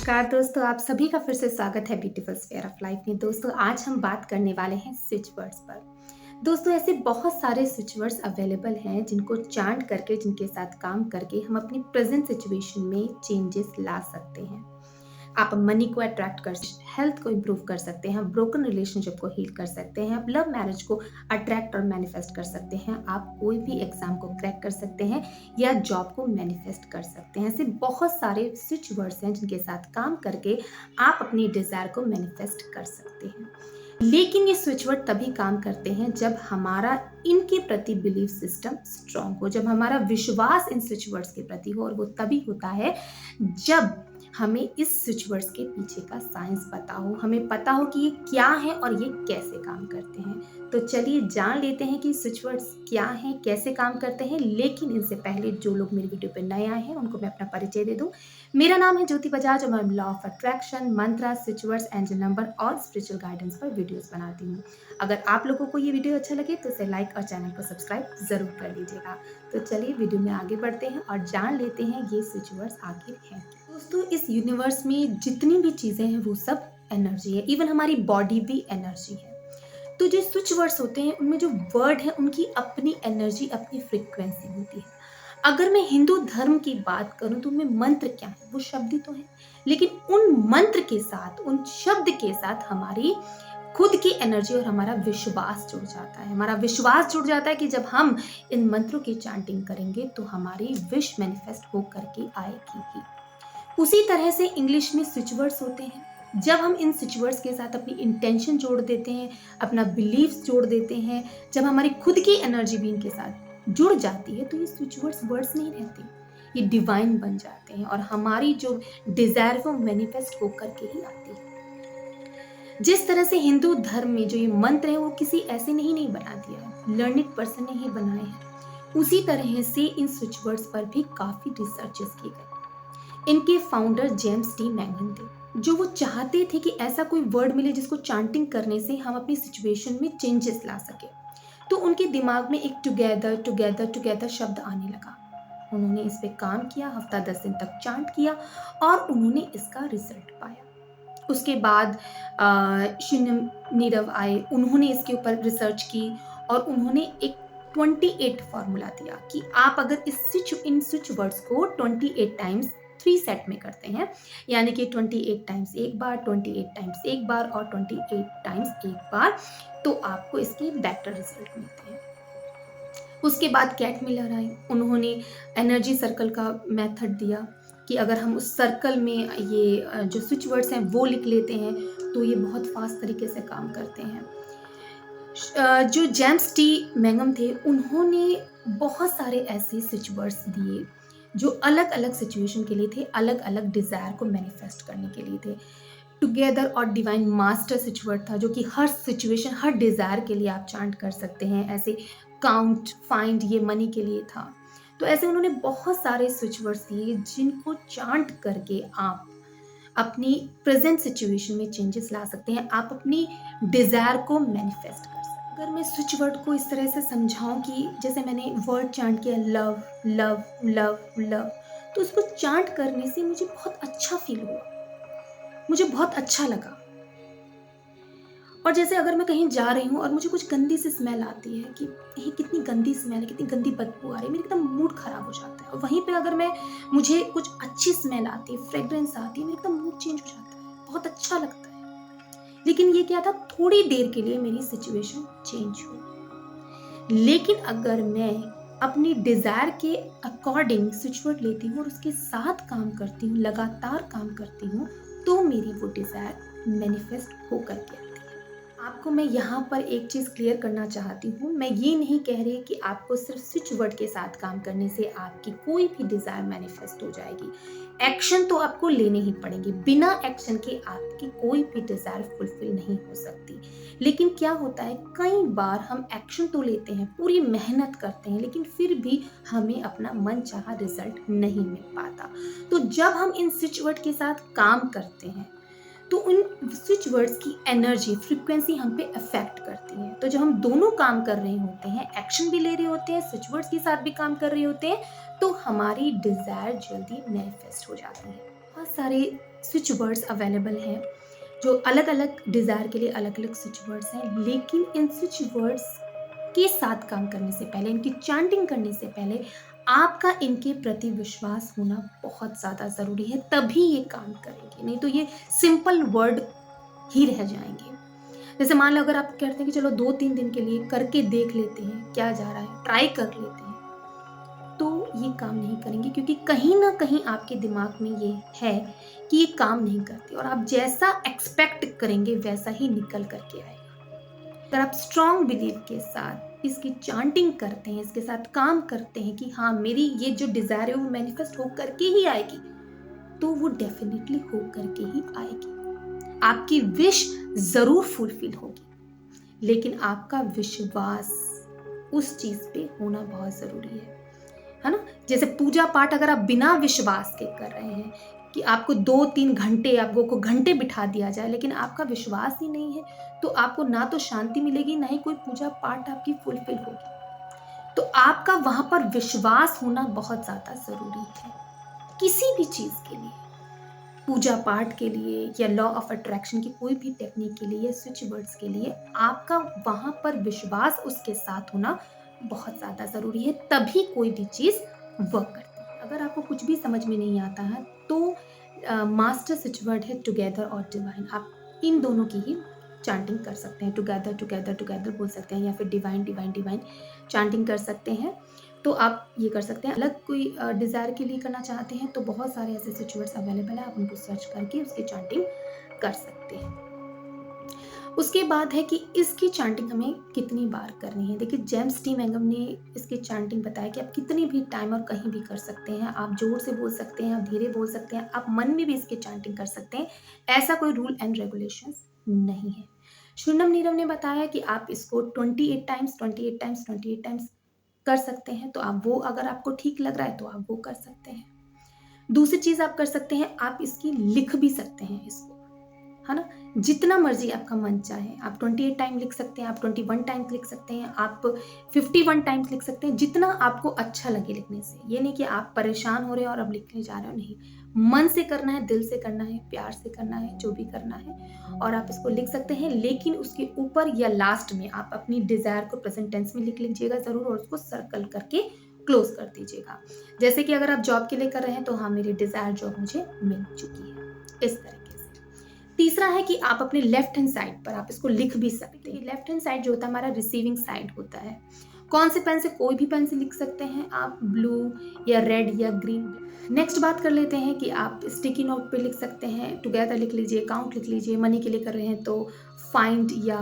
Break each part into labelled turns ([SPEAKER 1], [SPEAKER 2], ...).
[SPEAKER 1] नमस्कार दोस्तों, आप सभी का फिर से स्वागत है ब्यूटीफुल स्फीयर ऑफ लाइफ में। दोस्तों आज हम बात करने वाले हैं स्विच वर्ड्स पर। दोस्तों ऐसे बहुत सारे स्विच वर्ड्स अवेलेबल हैं जिनको चांट करके, जिनके साथ काम करके हम अपनी प्रेजेंट सिचुएशन में चेंजेस ला सकते हैं। आप मनी को अट्रैक्ट कर सकते हैं, हेल्थ को इम्प्रूव कर सकते हैं, ब्रोकन रिलेशनशिप को हील कर सकते हैं, आप लव मैरिज को अट्रैक्ट और मैनिफेस्ट कर सकते हैं, आप कोई भी एग्जाम को क्रैक कर सकते हैं या जॉब को मैनिफेस्ट कर सकते हैं। ऐसे बहुत सारे स्विच वर्ड्स हैं जिनके साथ काम करके आप अपनी डिजायर को मैनिफेस्ट कर सकते हैं। लेकिन ये स्विच वर्ड तभी काम करते हैं जब हमारा इनके प्रति बिलीफ सिस्टम स्ट्रांग हो, जब हमारा विश्वास इन स्विच वर्ड्स के प्रति हो। और वो तभी होता है जब हमें इस स्विच वर्ड्स के पीछे का साइंस पता हो, हमें पता हो कि ये क्या है और ये कैसे काम करते हैं। तो चलिए जान लेते हैं कि स्विच वर्ड्स क्या हैं, कैसे काम करते हैं। लेकिन इनसे पहले जो लोग मेरी वीडियो पर नए आए हैं उनको मैं अपना परिचय दे दूं। मेरा नाम है ज्योति बजाज और मैं law of attraction, Mantra, switch words, angel number और स्पिरिचुअल गाइडेंस पर वीडियोस बनाती हूँ। अगर आप लोगों को ये वीडियो अच्छा लगे तो इसे लाइक और चैनल को सब्सक्राइब जरूर कर लीजिएगा। तो चलिए वीडियो में आगे बढ़ते हैं और जान लेते हैं ये स्विच वर्ड्स आखिर हैं। दोस्तों इस यूनिवर्स में जितनी भी चीजें हैं वो सब एनर्जी है, इवन हमारी बॉडी भी एनर्जी है। तो जो स्विच वर्ड्स होते हैं उनमें जो वर्ड है उनकी अपनी एनर्जी, अपनी फ्रीक्वेंसी होती है। अगर मैं हिंदू धर्म की बात करूं तो उनमें मंत्र क्या है, वो शब्द ही तो है। लेकिन उन मंत्र के साथ, उन शब्द के साथ हमारी खुद की एनर्जी और हमारा विश्वास जुड़ जाता है। हमारा विश्वास जुड़ जाता है कि जब हम इन मंत्रों की चैंटिंग करेंगे तो हमारी विश मैनिफेस्ट हो करके आएगी ही। उसी तरह से इंग्लिश में स्विच वर्ड्स होते हैं। जब हम इन स्विच वर्ड्स के साथ अपनी इंटेंशन जोड़ देते हैं, अपना बिलीव्स जोड़ देते हैं, जब हमारी खुद की एनर्जी भी इनके साथ जुड़ जाती है तो ये स्विच वर्ड्स नहीं रहते, ये डिवाइन बन जाते हैं और हमारी जो डिजायर वो मैनिफेस्ट होकर के ही आती है। जिस तरह से हिंदू धर्म में जो ये मंत्र है वो किसी ऐसे नहीं बना दिया है, लर्निड पर्सन ने ही बनाए हैं। उसी तरह से इन स्विच वर्ड्स पर भी काफी रिसर्चेस की गई। इनके फाउंडर जेम्स टी मैंगन थे, जो वो चाहते थे कि ऐसा कोई वर्ड मिले जिसको चांटिंग करने से हम अपनी सिचुएशन में चेंजेस ला सके। तो उनके दिमाग में एक टुगेदर टुगेदर टुगेदर शब्द आने लगा। उन्होंने इस पे काम किया, हफ्ता 10 दिन तक चांट किया और उन्होंने इसका रिजल्ट पाया। उसके बाद नीरव आए, उन्होंने इसके ऊपर रिसर्च की और उन्होंने एक 28 फार्मूला दिया कि आप अगर इन स्विच वर्ड्स को 28 टाइम्स 3 सेट में करते हैं, यानी कि 28 टाइम्स एक बार, 28 टाइम्स एक बार और 28 टाइम्स एक बार, तो आपको इसके बेटर रिजल्ट मिलते हैं। उसके बाद कैट मिलर आई, उन्होंने एनर्जी सर्कल का मेथड दिया कि अगर हम उस सर्कल में ये जो स्विच वर्ड्स हैं वो लिख लेते हैं तो ये बहुत फास्ट तरीके से काम करते हैं। जो जेम्स टी मैंगम थे उन्होंने बहुत सारे ऐसे स्विच वर्ड्स दिए जो अलग अलग सिचुएशन के लिए थे, अलग अलग डिजायर को मैनिफेस्ट करने के लिए थे। टुगेदर और डिवाइन मास्टर स्विच वर्ड था जो कि हर सिचुएशन, हर डिजायर के लिए आप चांट कर सकते हैं। ऐसे काउंट, फाइंड, ये मनी के लिए था। तो ऐसे उन्होंने बहुत सारे स्विच वर्ड्स दिए जिनको चांट करके आप अपनी प्रेजेंट सिचुएशन में चेंजेस ला सकते हैं, आप अपनी डिजायर को मैनिफेस्ट कर सकते हैं। अगर मैं स्विच वर्ड को इस तरह से समझाऊं कि जैसे मैंने वर्ड चांट किया लव लव लव लव, तो उसको चांट करने से मुझे बहुत अच्छा फील हुआ, मुझे बहुत अच्छा लगा। और जैसे अगर मैं कहीं जा रही हूँ और मुझे कुछ गंदी सी स्मेल आती है कि ये कितनी गंदी स्मेल है, कितनी गंदी बदबू आ रही है, मेरा एकदम मूड खराब हो जाता है। और वहीं पे अगर मुझे कुछ अच्छी स्मेल आती है, फ्रेग्रेंस आती है, मेरा एकदम मूड चेंज हो जाता है, बहुत अच्छा लगता है। लेकिन ये क्या था, थोड़ी देर के लिए मेरी सिचुएशन चेंज हुई। लेकिन अगर मैं अपनी डिजायर के अकॉर्डिंग स्विच वर्ड लेती हूँ और उसके साथ काम करती हूँ, लगातार काम करती हूँ, तो मेरी वो डिजायर मैनिफेस्ट होकर के आती है। आपको मैं यहाँ पर एक चीज़ क्लियर करना चाहती हूँ, मैं ये नहीं कह रही कि आपको सिर्फ स्विच वर्ड के साथ काम करने से आपकी कोई भी डिजायर मैनिफेस्ट हो जाएगी। एक्शन तो आपको लेने ही पड़ेंगे, बिना एक्शन के आपकी कोई भी डिजायर फुलफिल नहीं हो सकती। लेकिन क्या होता है, कई बार हम एक्शन तो लेते हैं, पूरी मेहनत करते हैं, लेकिन फिर भी हमें अपना मनचाहा रिजल्ट नहीं मिल पाता। तो जब हम इन स्विच वर्ड के साथ काम करते हैं तो उन स्विच वर्ड्स की एनर्जी, फ्रीक्वेंसी हम पे अफेक्ट करती है। तो जब हम दोनों काम कर रहे होते हैं, एक्शन भी ले रहे होते हैं, स्विच वर्ड्स के साथ भी काम कर रहे होते हैं, तो हमारी डिजायर जल्दी मैनिफेस्ट हो जाती है। बहुत सारे स्विच वर्ड्स अवेलेबल हैं जो अलग अलग डिज़ायर के लिए अलग अलग स्विच वर्ड्स हैं, लेकिन इन स्विच वर्ड्स के साथ काम करने से पहले, इनकी चैंटिंग करने से पहले आपका इनके प्रति विश्वास होना बहुत ज़्यादा ज़रूरी है, तभी ये काम करेंगे, नहीं तो ये सिंपल वर्ड ही रह जाएंगे। जैसे मान लो अगर आप कहते हैं कि चलो 2-3 दिन के लिए करके देख लेते हैं क्या जा रहा है, ट्राई कर लेते हैं, तो ये काम नहीं करेंगे, क्योंकि कहीं ना कहीं आपके दिमाग में ये है कि ये काम नहीं करती, और आप जैसा एक्सपेक्ट करेंगे वैसा ही निकल करके आएगा। अगर आप स्ट्रॉन्ग बिलीव के साथ इसकी चांटिंग करते हैं, इसके साथ काम करते हैं कि हाँ मेरी ये जो डिजायर है वो मैनिफेस्ट हो करके ही आएगी, तो वो डेफिनेटली हो करके ही आएगी। आपकी विश जरूर फुलफिल होगी, लेकिन आपका विश्वास उस चीज पे होना बहुत जरूरी है ना। जैसे पूजा पाठ अगर आप बिना विश्वास के कर रहे हैं कि आपको 2-3 घंटे, आपको घंटे बिठा दिया जाए, लेकिन आपका विश्वास ही नहीं है, तो आपको ना तो शांति मिलेगी, ना ही कोई पूजा पाठ आपकी फुलफिल होगी। तो आपका वहां पर विश्वास होना बहुत ज्यादा जरूरी है किसी भी चीज के लिए, पूजा पाठ के लिए या लॉ ऑफ अट्रैक्शन की कोई भी टेक्निक के लिए या स्विच वर्ड्स के लिए। आपका वहां पर विश्वास उसके साथ होना बहुत ज़्यादा ज़रूरी है, तभी कोई भी चीज़ वर्क करती है। अगर आपको कुछ भी समझ में नहीं आता है तो मास्टर स्विच वर्ड है टुगेदर और डिवाइन। आप इन दोनों की ही चांटिंग कर सकते हैं, टुगेदर टुगेदर टुगेदर बोल सकते हैं, या फिर डिवाइन डिवाइन डिवाइन चांटिंग कर सकते हैं। तो आप ये कर सकते हैं। अलग कोई डिज़ायर के लिए करना चाहते हैं तो बहुत सारे ऐसे स्विच वर्ड्स अवेलेबल है, आप उनको सर्च करके उसकी चांटिंग कर सकते हैं। उसके बाद है कि इसकी चांटिंग हमें कितनी बार करनी है। देखिए जेम्स टी मैंगम ने इसकी चांटिंग बताया कि आप कितनी भी टाइम और कहीं भी कर सकते हैं, आप जोर से बोल सकते हैं, आप धीरे बोल सकते हैं, आप मन में भी इसकी चांटिंग कर सकते हैं, ऐसा कोई रूल एंड रेगुलेशंस नहीं है। शून्यम नीरव ने बताया कि आप इसको 28 टाइम्स कर सकते हैं, तो आप वो, अगर आपको ठीक लग रहा है तो आप वो कर सकते हैं। दूसरी चीज आप कर सकते हैं, आप इसकी लिख भी सकते हैं इसको, है ना, जितना मर्जी आपका मन चाहे। आप 28 टाइम लिख सकते हैं, आप 21 टाइम्स लिख सकते हैं, आप 51 टाइम्स लिख सकते हैं, जितना आपको अच्छा लगे लिखने से। ये नहीं कि आप परेशान हो रहे हो और अब लिखने जा रहे हो, नहीं, मन से करना है, दिल से करना है, प्यार से करना है, जो भी करना है, और आप इसको लिख सकते हैं। लेकिन उसके ऊपर या लास्ट में आप अपनी डिजायर को प्रेजेंट टेंस में लिख लीजिएगा जरूर, और उसको सर्कल करके क्लोज कर दीजिएगा। जैसे कि अगर आप जॉब के लिए कर रहे हैं तो हाँ मेरी डिजायर जॉब मुझे मिल चुकी है, इस तरीके से। तीसरा है कि आप अपने लेफ्ट हैंड साइड पर आप इसको लिख भी सकते हैं। लेफ्ट हैंड साइड जो होता है हमारा रिसीविंग साइड होता है। कौन से पेन से, कोई भी पेन से लिख सकते हैं आप, ब्लू या रेड या ग्रीन। नेक्स्ट बात कर लेते हैं कि आप स्टिकी नोट पे लिख सकते हैं, टुगेदर लिख लीजिए, काउंट लिख लीजिए, मनी के लिए कर रहे हैं तो फाइंड या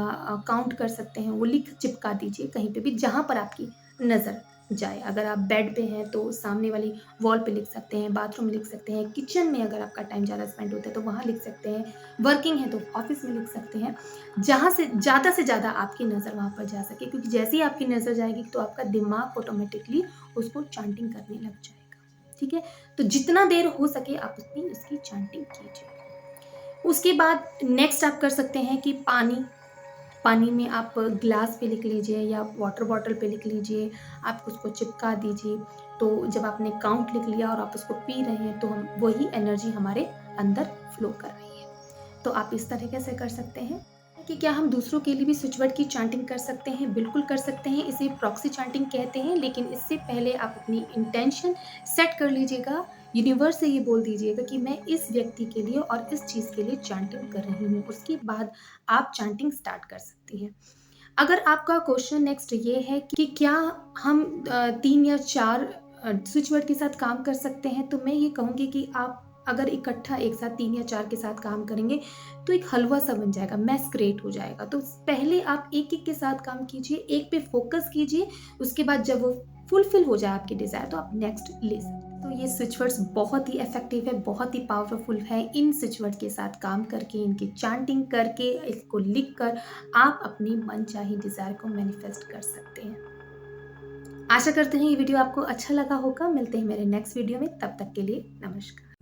[SPEAKER 1] काउंट कर सकते हैं, वो लिख चिपका दीजिए कहीं पे भी जहां पर आपकी नज़र जाए। अगर आप बेड पे हैं तो सामने वाली वॉल पे लिख सकते हैं, बाथरूम में लिख सकते हैं, किचन में अगर आपका टाइम ज़्यादा स्पेंड होता है तो वहाँ लिख सकते हैं, वर्किंग है तो ऑफिस में लिख सकते हैं, जहाँ से ज़्यादा आपकी नज़र वहाँ पर जा सके, क्योंकि जैसे ही आपकी नज़र जाएगी तो आपका दिमाग ऑटोमेटिकली उसको चांटिंग करने लग जाएगा। ठीक है, तो जितना देर हो सके आप उतनी इसकी चांटिंग कीजिए। उसके बाद नेक्स्ट आप कर सकते हैं कि पानी में आप ग्लास पे लिख लीजिए या वाटर बॉटल पे लिख लीजिए, आप उसको चिपका दीजिए। तो जब आपने काउंट लिख लिया और आप उसको पी रहे हैं तो हम वही एनर्जी हमारे अंदर फ्लो कर रही है। तो आप इस तरीके से कर सकते हैं। कि क्या हम दूसरों के लिए भी स्विच वर्ड की चांटिंग कर सकते हैं? बिल्कुल कर सकते हैं, इसे प्रॉक्सी चांटिंग कहते हैं। लेकिन इससे पहले आप अपनी इंटेंशन सेट कर लीजिएगा, यूनिवर्स से ये बोल दीजिएगा कि मैं इस व्यक्ति के लिए और इस चीज़ के लिए चांटिंग कर रही हूँ। उसके बाद आप चांटिंग स्टार्ट कर सकती हैं। अगर आपका क्वेश्चन नेक्स्ट ये है कि क्या हम 3 या 4 स्विच वर्ड के साथ काम कर सकते हैं, तो मैं ये कहूँगी कि आप अगर इकट्ठा एक साथ 3 या 4 के साथ काम करेंगे तो एक हलवा सा बन जाएगा, मैस क्रिएट हो जाएगा। तो पहले आप एक-एक के साथ काम कीजिए, एक पे फोकस कीजिए, उसके बाद जब वो फुलफिल हो जाए आपकी डिज़ायर तो आप नेक्स्ट ले सकते हैं। तो ये स्विच वर्ड्स बहुत ही इफेक्टिव है, बहुत ही पावरफुल है। इन स्विच वर्ड के साथ काम करके, इनकी चांटिंग करके, इसको लिख कर आप अपनी मनचाही डिज़ायर को मैनिफेस्ट कर सकते हैं। आशा करते हैं ये वीडियो आपको अच्छा लगा होगा। मिलते हैं मेरे नेक्स्ट वीडियो में, तब तक के लिए नमस्कार।